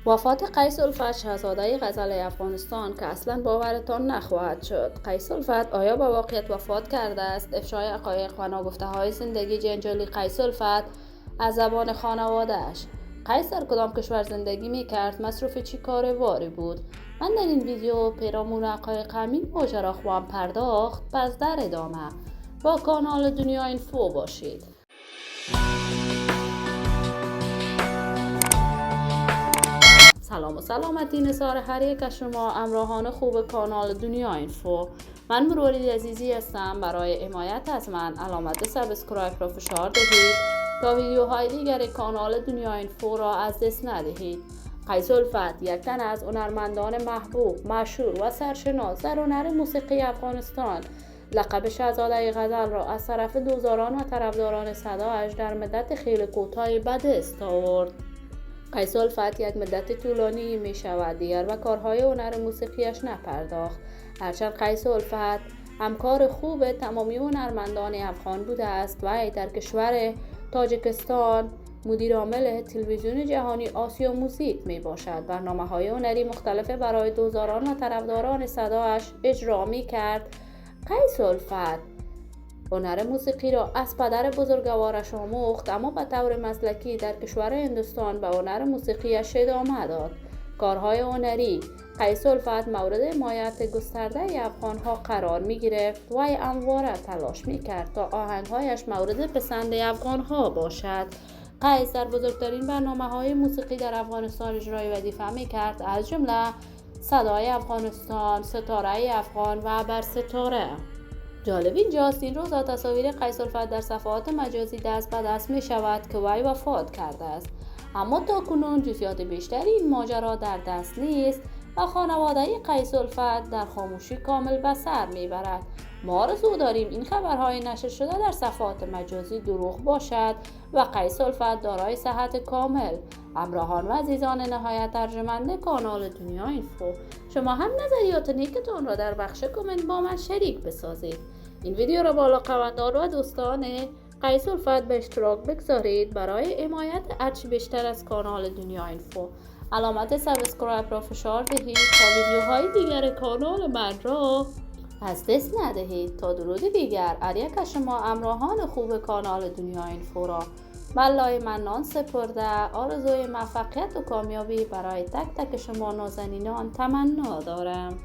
وفات قیس الفت، شاهزاده غزل افغانستان که اصلا باورتان نخواهد شد. قیس الفت آیا به واقعیت وفات کرده است؟ افشای حقایق و ناگفته های زندگی جنجالی قیس الفت از زبان خانواده‌اش. قیس در کدام کشور زندگی می کرد؟ مصروف چی کاروباری بود؟ من در این ویدیو پیرامون حقایق همین ماجرا خواهم پرداخت. پس در ادامه با کانال دنیا اینفو باشید. سلام و سلامتی نثار هر یک از شما همراهان خوب کانال دنیا اینفو. من مروارید عزیزی هستم. برای حمایت از من علامت سابسکرایب را فشار دهید تا ویدیوهای دیگر کانال دنیا اینفو را از دست ندهید. قیس الفت یک تن از هنرمندان محبوب، مشهور و سرشناس در هنر موسیقی افغانستان، لقب شاهزاده غزل را از طرف دوستداران و طرفداران صدایش در مدت خیلی کوتاهی به دست آورد. قیس الفت یک مدت طولانی می شود دیگر به کارهای هنر موسیقیش نپرداخت. هرچند قیس الفت همکار خوب تمامی هنرمندان افغان بوده است و در کشور تاجیکستان مدیر عامل تلویزیون جهانی آسیا موزیک می باشد. برنامه‌های هنری مختلف برای دوستداران و طرفداران صدایش اجرا می کرد. قیس الفت هنر موسیقی را از پدر بزرگوارش آموخت، اما به طور مسلکی در کشور هندوستان به هنر موسیقیش ادامه داد. کارهای هنری قیس الفت مورد حمایت گسترده افغانها قرار می گرفت و همواره تلاش می کرد تا آهنگهایش مورد پسند افغانها باشد. قیس در بزرگترین برنامه‌های موسیقی در افغانستان اجرای وظیفه می کرد، از جمله صدای افغانستان، ستاره افغان و بر ستاره. جالب اینجاست این روزا تصاویر قیس الفت در صفحات مجازی دست به دست می شود که وی وفات کرده است، اما تاکنون جزئیات بیشتری این ماجرا در دست نیست و خانواده قیس الفت در خاموشی کامل به سر می برد. ما آرزو داریم این خبرهای نشر شده در صفحات مجازی دروغ باشد و قیس الفت دارای صحت کامل. همراهان و عزیزان نهایت ارجمند کانال دنیا اینفو، شما هم نظریات نیکتان را در بخش کامنت با من شریک بسازید. این ویدیو را با علاقه‌مندان و دوستان قیس الفت به اشتراک بگذارید. برای حمایت هرچی بیشتر از کانال دنیا اینفو علامت سابسکرایب را فشار دهید تا ویدیوهای دیگر کانال من را از دست ندهید. تا درود دیگر، هر یک از شما همراهان خوب کانال دنیا اینفو را بلای منان سپرده آرزوی موفقیت و کامیابی برای تک تک شما نازنینان تمنا دارم.